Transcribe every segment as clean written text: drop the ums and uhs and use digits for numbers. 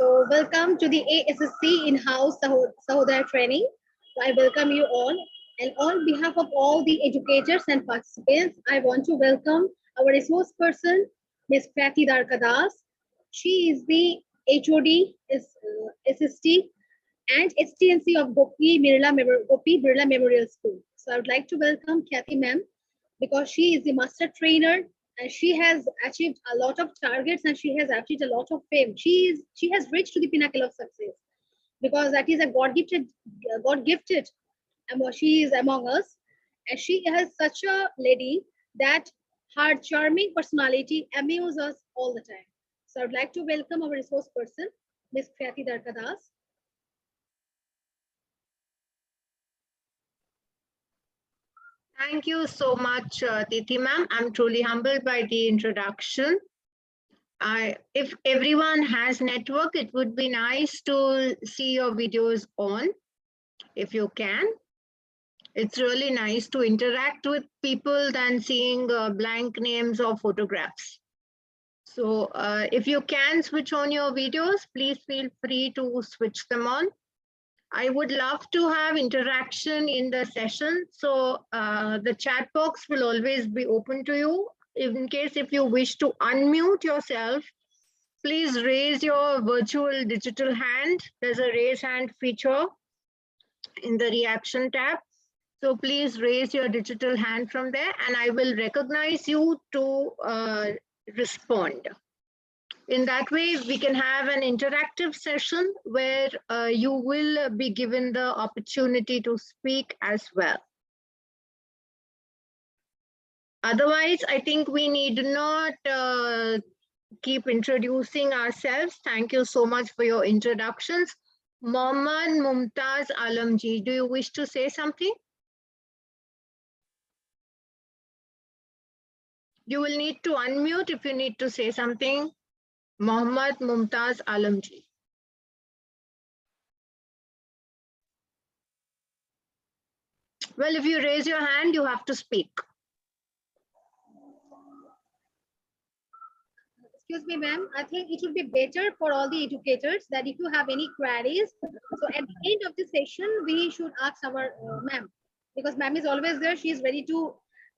So welcome to the ASSC in-house Sahodaya training. I welcome you all. And on behalf of all the educators and participants, I want to welcome our resource person, Ms. Khyati Dwarkadas. She is the HOD, SST, and STNC of Gopi Birla Memorial School. So I would like to welcome Khyati ma'am because she is the master trainer and she has achieved a lot of targets and she has achieved a lot of fame. She has reached to the pinnacle of success because that is a God gifted, and she is among us, and she has such a lady that her charming personality amuses us all the time. So I would like to welcome our resource person, Ms. Khyati Dwarkadas. Thank you so much, Titi ma'am. I'm truly humbled by the introduction. If everyone has network, it would be nice to see your videos on, if you can. It's really nice to interact with people than seeing blank names or photographs. So if you can switch on your videos, please feel free to switch them on. I would love to have interaction in the session. So the chat box will always be open to you. In case if you wish to unmute yourself, please raise your virtual digital hand. There's a raise hand feature in the reaction tab. So please raise your digital hand from there and I will recognize you to respond. In that way, we can have an interactive session where you will be given the opportunity to speak as well. Otherwise, I think we need not keep introducing ourselves. Thank you so much for your introductions. Mohammad Mumtaz Alamji, do you wish to say something? You will need to unmute if you need to say something. Mohammad Mumtaz Alamji. Well, if you raise your hand, you have to speak. Excuse me, ma'am. I think it would be better for all the educators that if you have any queries, so at the end of the session, we should ask our ma'am, because ma'am is always there. She is ready to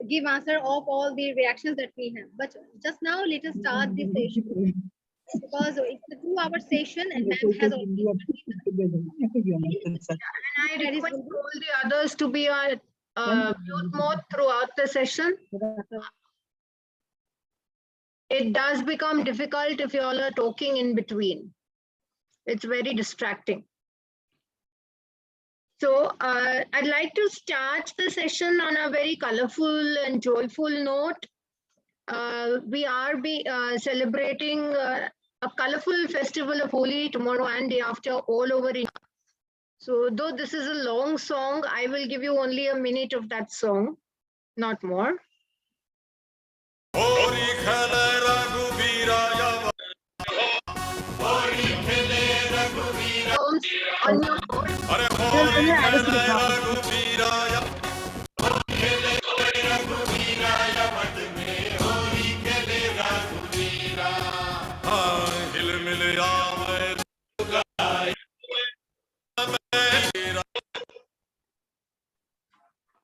give answer of all the reactions that we have. But just now, let us start the session because it's a 2-hour session and ma'am has already. And I request all the others to be on mute mode throughout the session. It does become difficult if you all are talking in between. It's very distracting. So I'd like to start the session on a very colorful and joyful note. We are celebrating a colorful festival of Holi tomorrow and day after all over India. So though this is a long song, I will give you only a minute of that song, not more. On your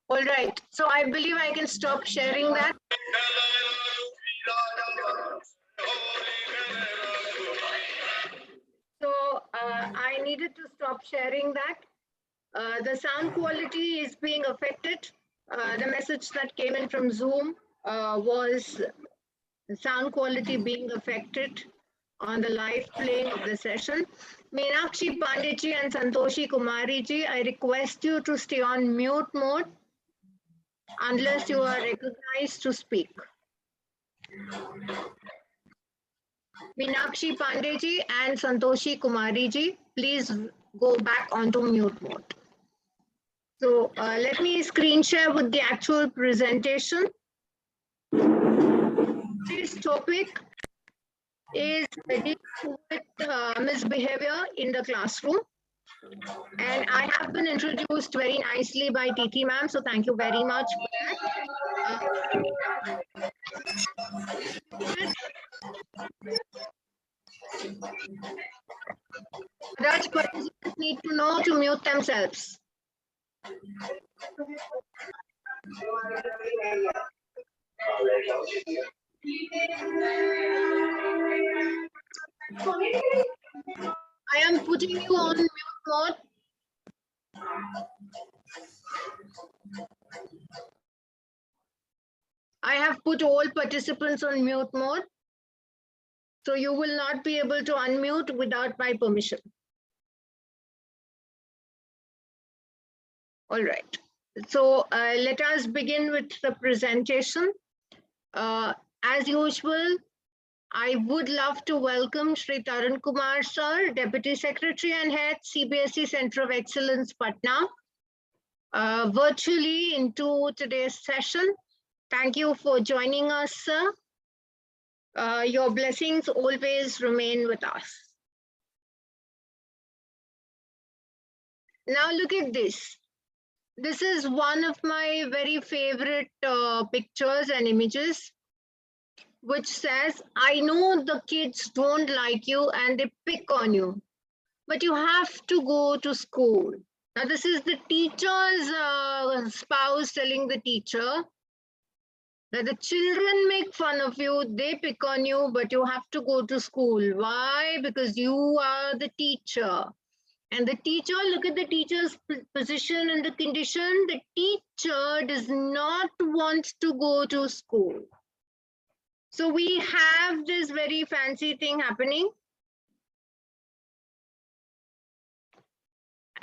all right, so I believe I can stop sharing that. So I needed to stop sharing that. The sound quality is being affected. The message that came in from Zoom was the sound quality being affected on the live playing of the session. Meenakshi Pandeyji and Santoshi Kumariji, I request you to stay on mute mode unless you are recognized to speak. Meenakshi Pandeyji and Santoshi Kumariji, please go back onto mute mode. So let me screen share with the actual presentation. This topic is dealing with misbehavior in the classroom. And I have been introduced very nicely by Titi ma'am, so thank you very much for that. to mute themselves. I am putting you on mute mode. I have put all participants on mute mode. So you will not be able to unmute without my permission. All right. So let us begin with the presentation. As usual, I would love to welcome Shri Tarun Kumar Sir, Deputy Secretary and Head, CBSE Center of Excellence, Patna, virtually into today's session. Thank you for joining us, sir. Your blessings always remain with us. Now look at this. This is one of my very favorite pictures and images, which says, I know the kids don't like you and they pick on you, but you have to go to school. Now, this is the teacher's spouse telling the teacher that the children make fun of you, they pick on you, but you have to go to school. Why? Because you are the teacher. And the teacher, look at the teacher's position and the condition. The teacher does not want to go to school. So we have this very fancy thing happening.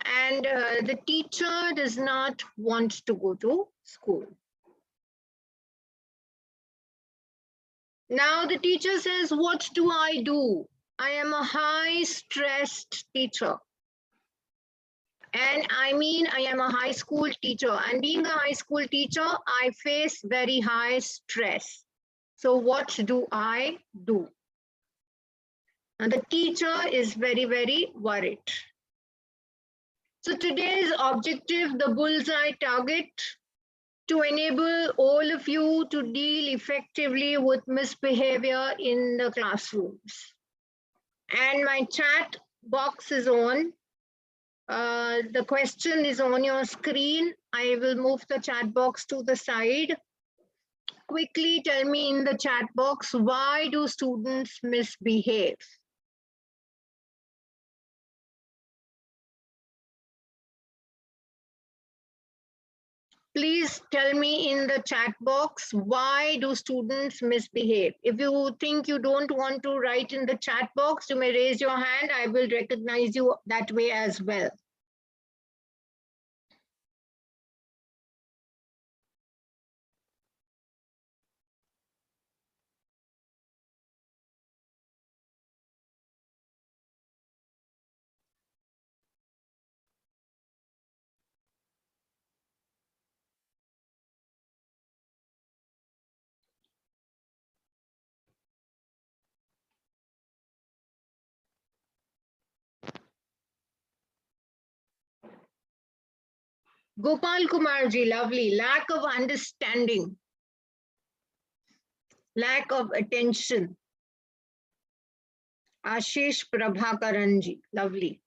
And the teacher does not want to go to school. Now the teacher says, what do I do? I am a high-stressed teacher. And I mean, I am a high school teacher. And being a high school teacher, I face very high stress. So what do I do? And the teacher is very, very worried. So today's objective, the bullseye target, to enable all of you to deal effectively with misbehavior in the classrooms. And my chat box is on. The question is on your screen. I will move the chat box to the side. Quickly tell me in the chat box, why do students misbehave? Please tell me in the chat box, why do students misbehave? If you think you don't want to write in the chat box, you may raise your hand. I will recognize you that way as well. Gopal Kumarji, lovely. Lack of understanding, lack of attention. Ashish Prabhakaranji, lovely.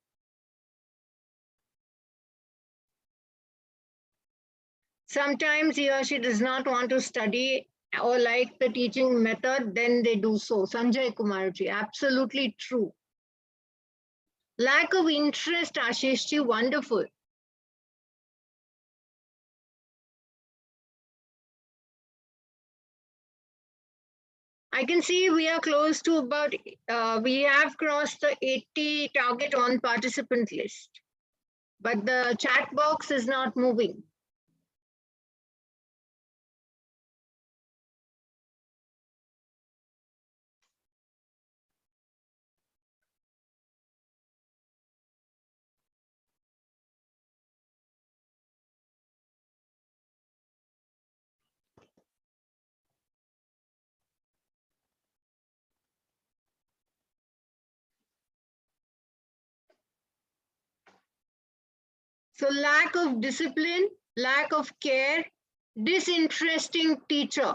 Sometimes he or she does not want to study or like the teaching method, then they do so. Sanjay Kumarji, absolutely true. Lack of interest, Ashishji, wonderful. I can see we are close to about, we have crossed the 80 target on participant list, but the chat box is not moving. So lack of discipline, lack of care, disinteresting teacher.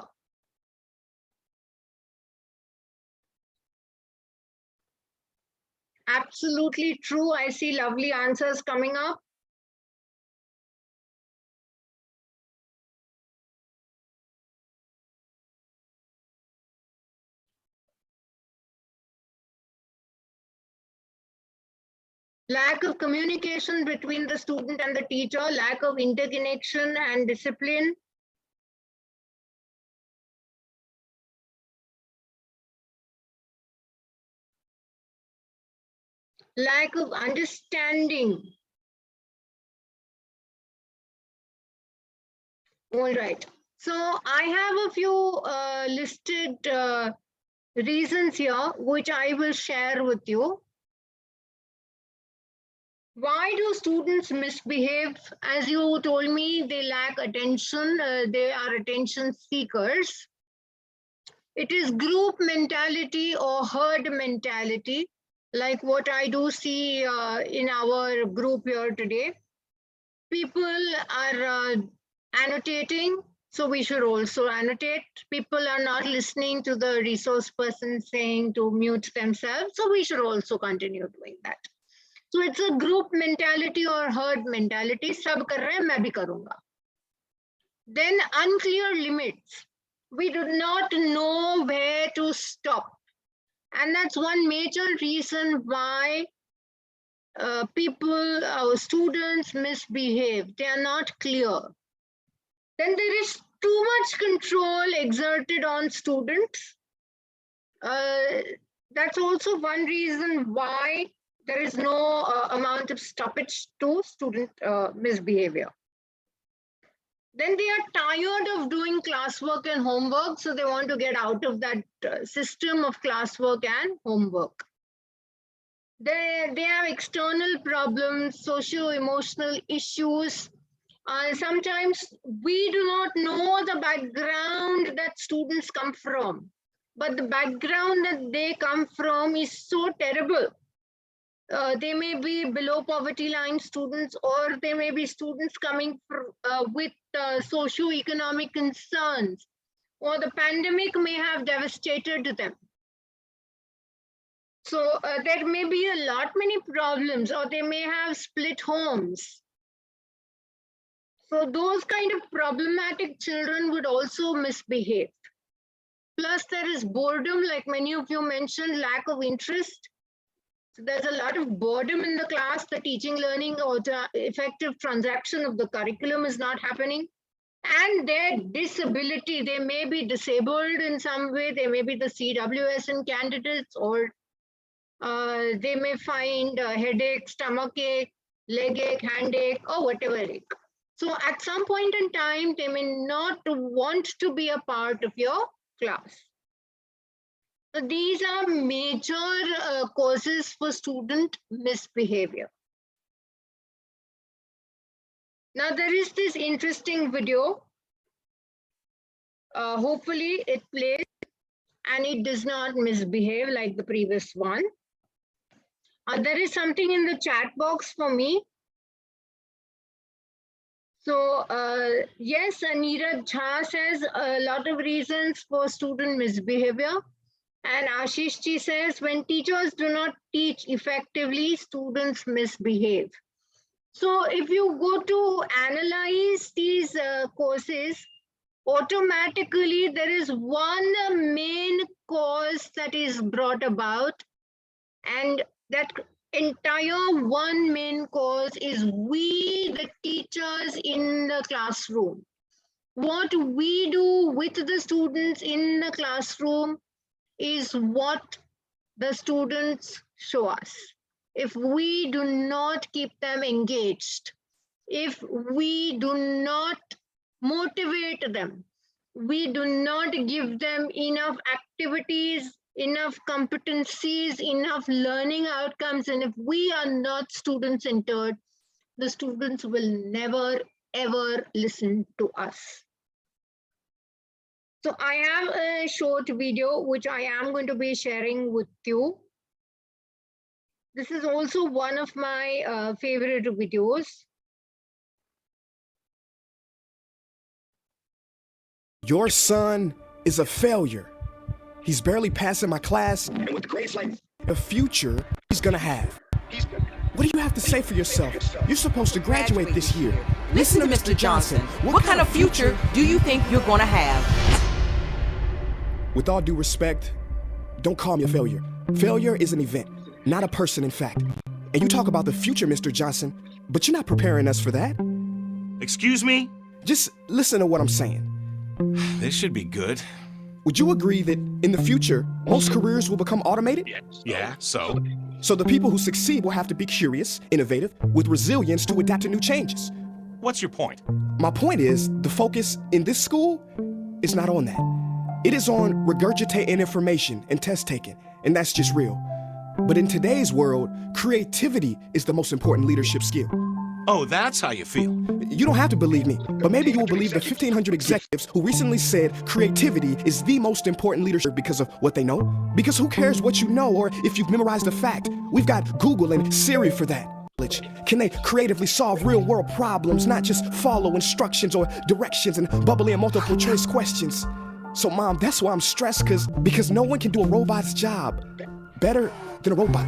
Absolutely true. I see lovely answers coming up. Lack of communication between the student and the teacher, lack of interconnection and discipline. Lack of understanding. All right. So I have a few listed reasons here, which I will share with you. Why do students misbehave? As you told me, they lack attention. They are attention seekers. It is group mentality or herd mentality, like what I do see in our group here today. People are annotating, so we should also annotate. People are not listening to the resource person saying to mute themselves, so we should also continue doing that. So it's a group mentality or herd mentality. Sab kar rahe, main bhi karunga. Then unclear limits. We do not know where to stop. And that's one major reason why people, students misbehave. They are not clear. Then there is too much control exerted on students. That's also one reason why there is no amount of stoppage to student misbehavior. Then they are tired of doing classwork and homework, so they want to get out of that system of classwork and homework. They have external problems, socio-emotional issues. Sometimes we do not know the background that students come from, but the background that they come from is so terrible. They may be below poverty line students, or they may be students coming with socio-economic concerns, or the pandemic may have devastated them. So there may be a lot many problems, or they may have split homes. So those kind of problematic children would also misbehave. Plus there is boredom, like many of you mentioned, lack of interest. So there's a lot of boredom in the class, the teaching, learning, or the effective transaction of the curriculum is not happening. And their disability, they may be disabled in some way, they may be the CWSN candidates, or they may find headache, stomach ache, leg ache, hand ache, or whatever ache. So at some point in time, they may not want to be a part of your class. So these are major causes for student misbehavior. Now there is this interesting video. Hopefully it plays and it does not misbehave like the previous one. There is something in the chat box for me. So yes, Neeraj Jha says a lot of reasons for student misbehavior. And Ashish Ji says, when teachers do not teach effectively, students misbehave. So if you go to analyze these courses, automatically there is one main cause that is brought about, and that entire one main cause is we, the teachers in the classroom. What we do with the students in the classroom is what the students show us. If we do not keep them engaged, if we do not motivate them, we do not give them enough activities, enough competencies, enough learning outcomes, and if we are not student-centered, the students will never, ever listen to us. So I have a short video which I am going to be sharing with you. This is also one of my favorite videos. Your son is a failure. He's barely passing my class, and with grades like the future he's gonna have. What do you have to say for yourself? You're supposed to graduate this year. Listen to Mr. Johnson. What kind of future do you think you're going to have? With all due respect, don't call me a failure. Failure is an event, not a person, in fact. And you talk about the future, Mr. Johnson, but you're not preparing us for that. Excuse me? Just listen to what I'm saying. This should be good. Would you agree that in the future, most careers will become automated? Yeah, so? So the people who succeed will have to be curious, innovative, with resilience to adapt to new changes. What's your point? My point is, the focus in this school is not on that. It is on regurgitating information and test taking, and that's just real. But in today's world, creativity is the most important leadership skill. Oh, that's how you feel. You don't have to believe me, but maybe you will believe the 1,500 executives who recently said creativity is the most important leadership because of what they know. Because who cares what you know or if you've memorized a fact? We've got Google and Siri for that. Can they creatively solve real-world problems, not just follow instructions or directions and bubbly and multiple choice questions? So, Mom, that's why I'm stressed, because no one can do a robot's job better than a robot.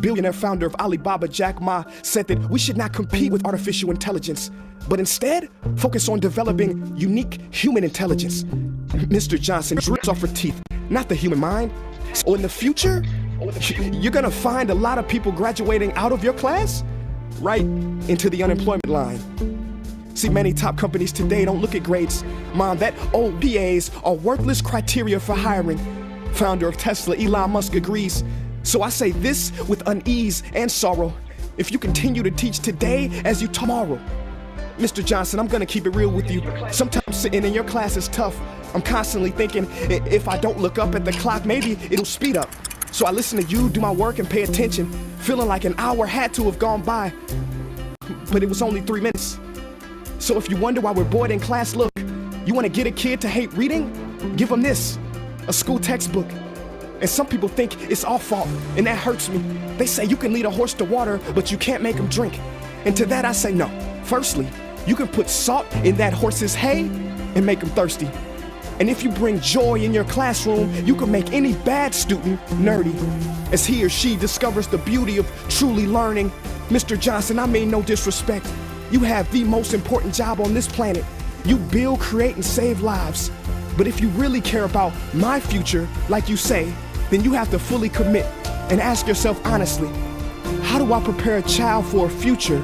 Billionaire founder of Alibaba, Jack Ma, said that we should not compete with artificial intelligence, but instead focus on developing unique human intelligence. Mr. Johnson, drips off her teeth, not the human mind. So in the future, you're gonna find a lot of people graduating out of your class right into the unemployment line. See, many top companies today don't look at grades. Mom, that old BAs are worthless criteria for hiring. Founder of Tesla, Elon Musk, agrees. So I say this with unease and sorrow. If you continue to teach today as you tomorrow. Mr. Johnson, I'm gonna keep it real with you. Sometimes sitting in your class is tough. I'm constantly thinking, if I don't look up at the clock, maybe it'll speed up. So I listen to you, do my work, and pay attention, feeling like an hour had to have gone by. But it was only 3 minutes. So if you wonder why we're bored in class, look, you wanna get a kid to hate reading? Give them this, a school textbook. And some people think it's our fault, and that hurts me. They say you can lead a horse to water, but you can't make him drink. And to that I say no. Firstly, you can put salt in that horse's hay and make him thirsty. And if you bring joy in your classroom, you can make any bad student nerdy. As he or she discovers the beauty of truly learning. Mr. Johnson, I mean no disrespect. You have the most important job on this planet. You build, create, and save lives. But if you really care about my future, like you say, then you have to fully commit and ask yourself honestly, how do I prepare a child for a future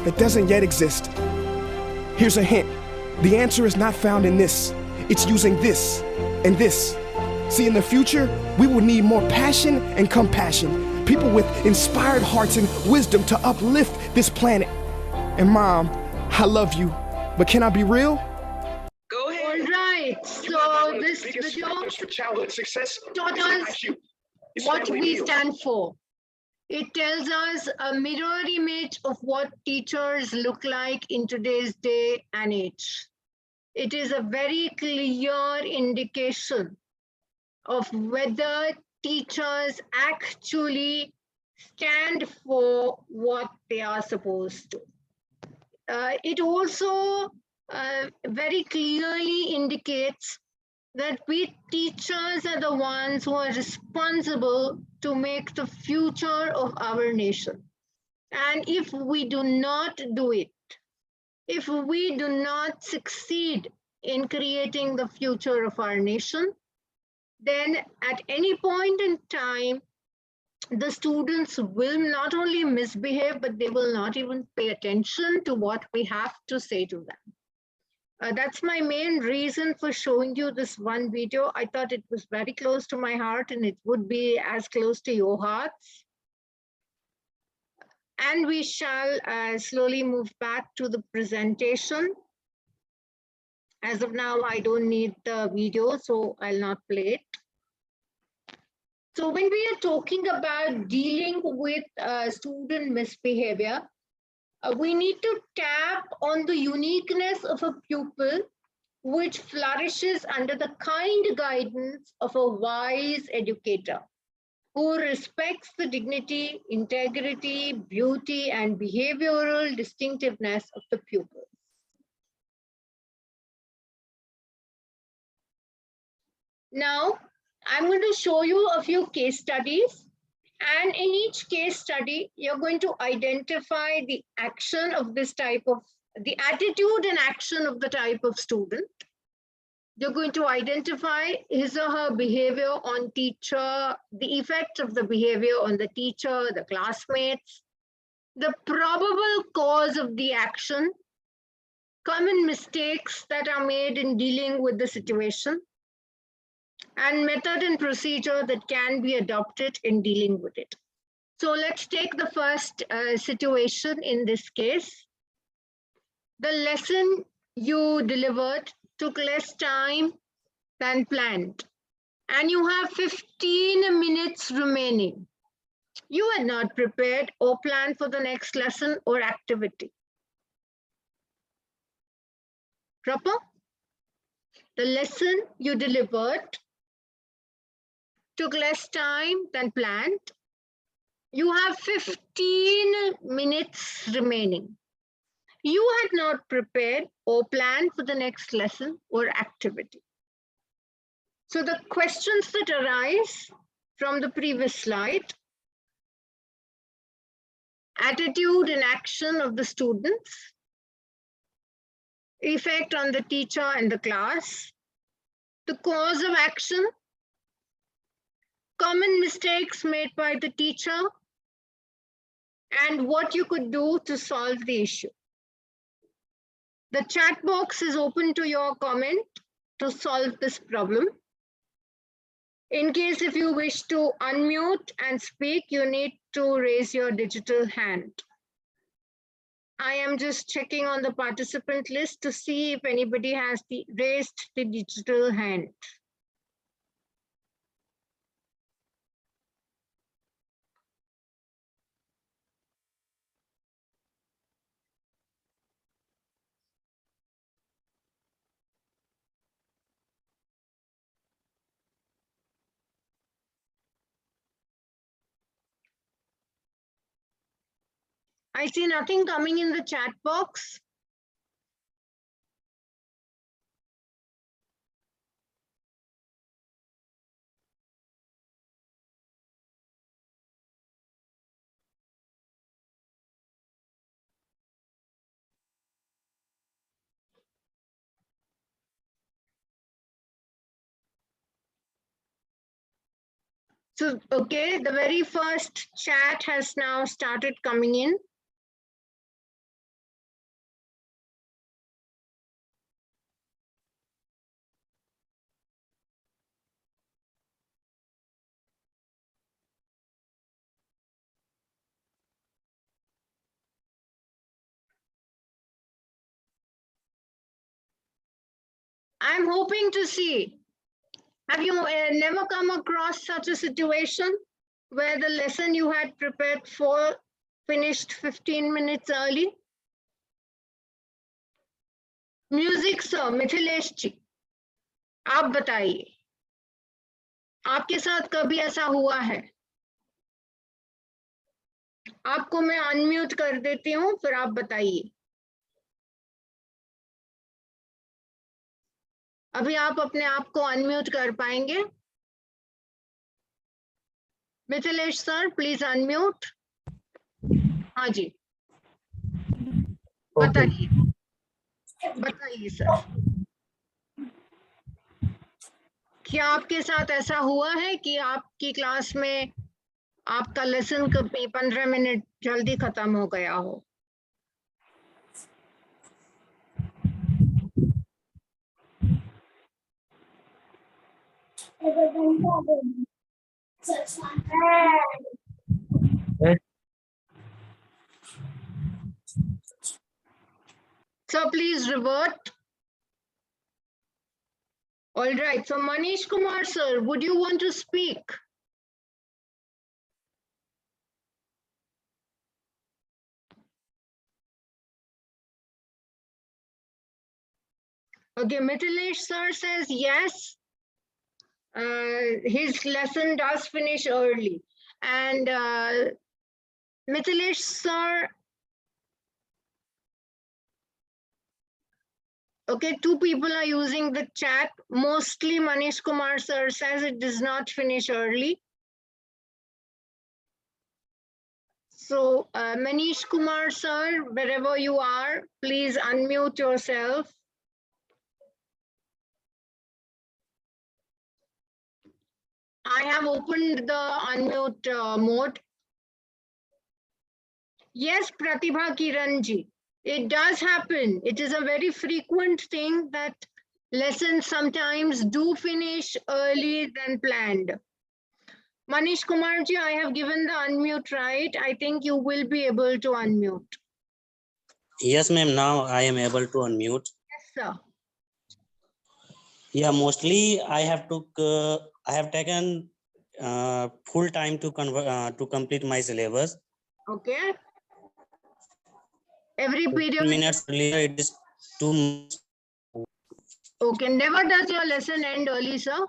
that doesn't yet exist? Here's a hint. The answer is not found in this. It's using this and this. See, in the future, we will need more passion and compassion. People with inspired hearts and wisdom to uplift this planet. And Mom, I love you, but can I be real? All right, so this video for childhood success taught us what we stand for. It tells us a mirror image of what teachers look like in today's day and age. It is a very clear indication of whether teachers actually stand for what they are supposed to. It also very clearly indicates that we teachers are the ones who are responsible to make the future of our nation. And if we do not do it, if we do not succeed in creating the future of our nation, then at any point in time, the students will not only misbehave, but they will not even pay attention to what we have to say to them. That's my main reason for showing you this one video. I thought it was very close to my heart, and it would be as close to your hearts. And we shall slowly move back to the presentation. As of now, I don't need the video, so I'll not play it. So when we are talking about dealing with student misbehavior, we need to tap on the uniqueness of a pupil which flourishes under the kind guidance of a wise educator who respects the dignity, integrity, beauty, and behavioral distinctiveness of the pupils. Now, I'm going to show you a few case studies. And in each case study, you're going to identify the action of this type of, the attitude and action of the type of student. You're going to identify his or her behavior on teacher, the effect of the behavior on the teacher, the classmates, the probable cause of the action, common mistakes that are made in dealing with the situation, and method and procedure that can be adopted in dealing with it. So let's take the first situation in this case. The lesson you delivered took less time than planned, and you have 15 minutes remaining. You had not prepared or planned for the next lesson or activity. Proper? The lesson you delivered took less time than planned. You have 15 minutes remaining. You had not prepared or planned for the next lesson or activity. So the questions that arise from the previous slide: attitude and action of the students, effect on the teacher and the class, the cause of action, common mistakes made by the teacher, and what you could do to solve the issue. The chat box is open to your comment to solve this problem. In case if you wish to unmute and speak, you need to raise your digital hand. I am just checking on the participant list to see if anybody has raised the digital hand. I see nothing coming in the chat box. So, okay, the very first chat has now started coming in. I'm hoping to see. Have you never come across such a situation where the lesson you had prepared for finished 15 minutes early? Music sir, Mithilesh जी, आप बताइए, आपके साथ कभी ऐसा हुआ है? आपको मैं अनम्यूट कर देती हूँ, फिर आप बताइए. अभी आप अपने आप को अनम्यूट कर पाएंगे? Mithilesh sir, please unmute. हाँ जी, बताइए. बताइए सर, क्या आपके साथ ऐसा हुआ है कि आपकी क्लास में आपका लेसन 15 मिनट जल्दी खत्म हो गया हो? So please revert. All right, so Manish Kumar sir, would you want to speak? Okay, Mithilesh sir says yes. His lesson does finish early. And Mithilesh sir, Okay, 2 people are using the chat. Mostly Manish Kumar sir says it does not finish early. So Manish Kumar sir, wherever you are, please unmute yourself. I have opened the unmute mode. Yes, Pratibha Kiranji, it does happen. It is a very frequent thing that lessons sometimes do finish early than planned. Manish Kumarji, I have given the unmute right. I think you will be able to unmute. Yes, ma'am. Now I am able to unmute. Yes, sir. Yeah, mostly I have taken full time to complete my syllabus. Okay. Every 15 period. minutes earlier, it is 2 months. Okay. Never does your lesson end early, sir?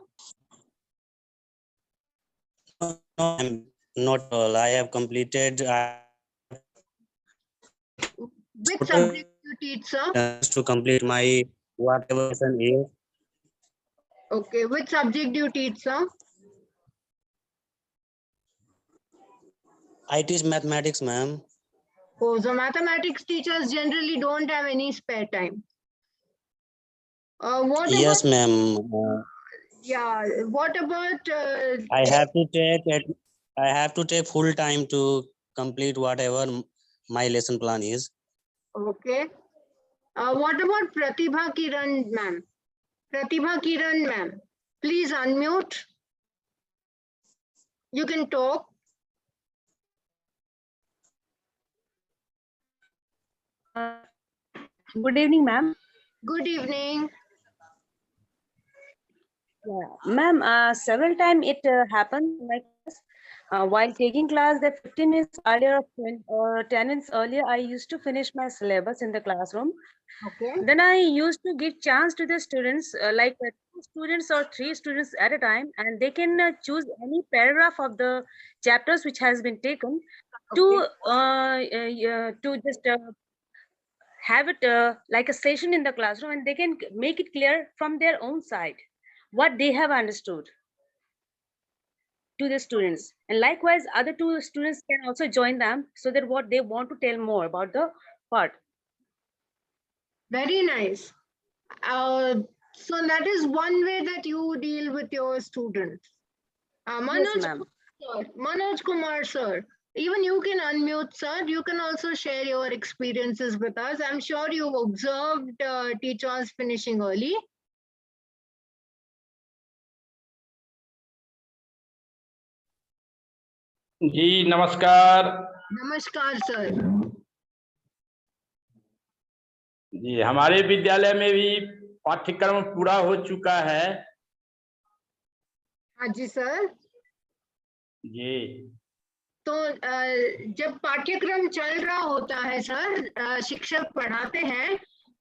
No, I'm not all. I have completed Which subject you teach, sir? to complete my whatever lesson is. Okay. Which subject do you teach, sir? I teach mathematics, ma'am. Oh, so mathematics teachers generally don't have any spare time. What Yes, about, ma'am. yeah, what about, I have to take full time to complete whatever my lesson plan is. okay. What about Pratibha Kiran, ma'am? Pratibha Kiran, ma'am, please unmute. You can talk. Good evening, ma'am. Good evening. Yeah. Ma'am, several times it happened in my class. While taking class, the 15 minutes earlier or 10 minutes earlier, I used to finish my syllabus in the classroom. Okay. Then I used to give chance to the students, like 2 students or 3 students at a time, and they can choose any paragraph of the chapters which has been taken to just have it like a session in the classroom, and they can make it clear from their own side what they have understood to the students, and likewise other 2 students can also join them so that what they want to tell more about the part. Very nice. So that is one way that you deal with your students. Yes, ma'am. Manoj Kumar sir, even you can unmute, sir. You can also share your experiences with us. I'm sure you've observed teachers finishing early. जी नमस्कार। Namaskar, sir. जी हमारे विद्यालय में भी पाठ्यक्रम पूरा हो चुका है। हाँ जी सर। जी तो जब पाठ्यक्रम चल रहा होता है सर, शिक्षक पढ़ाते हैं,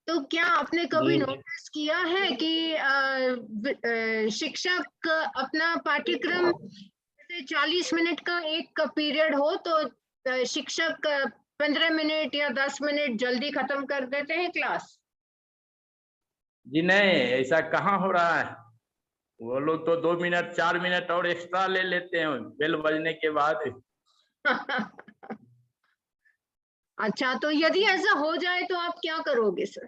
तो क्या आपने कभी नोटिस किया है कि शिक्षक अपना पाठ्यक्रम 40 मिनट का एक पीरियड हो तो शिक्षक 15 मिनट या 10 मिनट जल्दी खत्म कर देते हैं क्लास? जी नहीं, ऐसा कहाँ हो रहा है। वो लोग तो 2 मिनट 4 मिनट और एक्स्ट्रा ले लेते हैं बेल बजने के बाद। अच्छा, तो यदि ऐसा हो जाए तो आप क्या करोगे सर?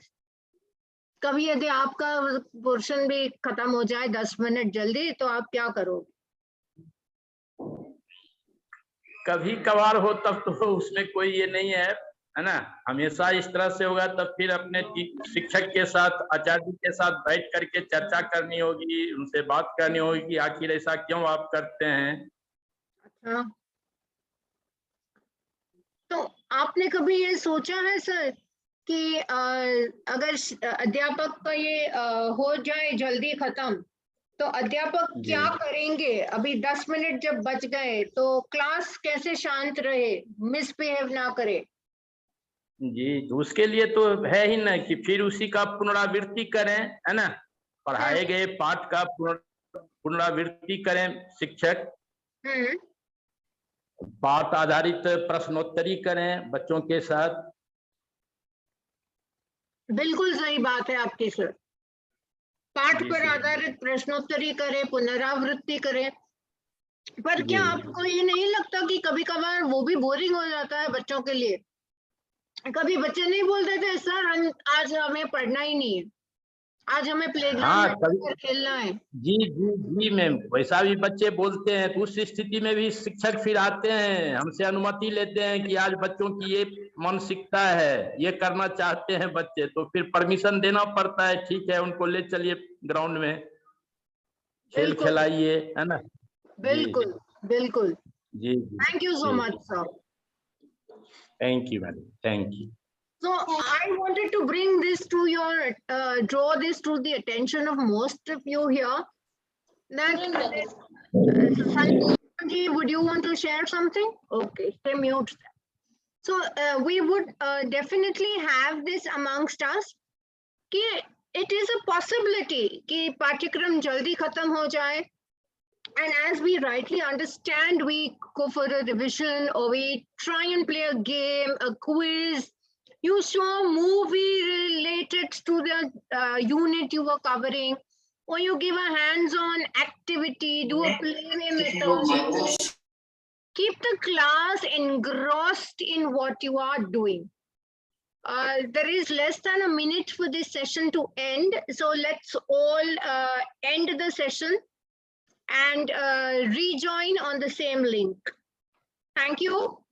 कभी यदि आपका पोर्शन भी खत्म हो जाए 10 मिनट जल्दी, तो आप क्या करोगे? कभी कभार हो तब तो उसमें कोई ये नहीं है ना। हमेशा इस तरह से होगा तब फिर अपने शिक्षक के साथ, आचार्य के साथ बैठ करके चर्चा करनी होगी, उनसे बात करनी होगी कि आखिर ऐसा क्यों आप करते हैं। अच्छा, तो आपने कभी ये सोचा है सर कि अगर अध्यापक का ये हो जाए जल्दी खत्म, तो अध्यापक क्या करेंगे? अभी 10 मिनट जब बच गए तो क्लास कैसे शांत रहे, मिसबिहेव ना करे? जी, तो उसके लिए तो है ही ना कि फिर उसी का पुनरावृत्ति करें, है ना। पढ़ाए गए पाठ का पुनरावृत्ति करें शिक्षक। पाठ आधारित प्रश्नोत्तरी करें बच्चों के साथ। बिल्कुल सही बात है आपकी सर। पाठ जी, पर सर। आधारित प्रश्नोत्तरी करें, पुनरावृत्ति करें, पर जी। क्या आपको ये नहीं लगता कि कभी कभार वो भी बोरिंग हो जाता है बच्चों के लिए? कभी बच्चे नहीं बोलते थे सर आज हमें पढ़ना ही नहीं है, आज हमें प्लेग्राउंड हाँ, कभी में खेलना है। जी जी जी मैम, वैसा भी बच्चे बोलते हैं। तो उस स्थिति में भी शिक्षक फिर आते हैं, हमसे अनुमति लेते हैं कि आज बच्चों की ये मानसिकता है, ये करना चाहते हैं बच्चे, तो फिर परमिशन देना पड़ता है। ठीक है, उनको ले चलिए ग्राउंड में, खेल बिल्कुल खिलाइए, है ना। बिल्कुल बिल्कुल। जी जी थैंक यू सो जी, much sir. Thank you madam, thank you. So I wanted to bring this to your, draw this to the attention of most of you here. That Sanjay, would you want to share something? Okay, stay mute. So we would definitely have this amongst us. कि it is a possibility कि पाठ्यक्रम जल्दी खत्म हो जाए. And as we rightly understand, we go for a revision or we try and play a game, a quiz. You saw a movie related to the unit you were covering, or you give a hands-on activity, do a play method. Keep the class engrossed in what you are doing. There is less than a minute for this session to end, so let's all end the session and rejoin on the same link. Thank you.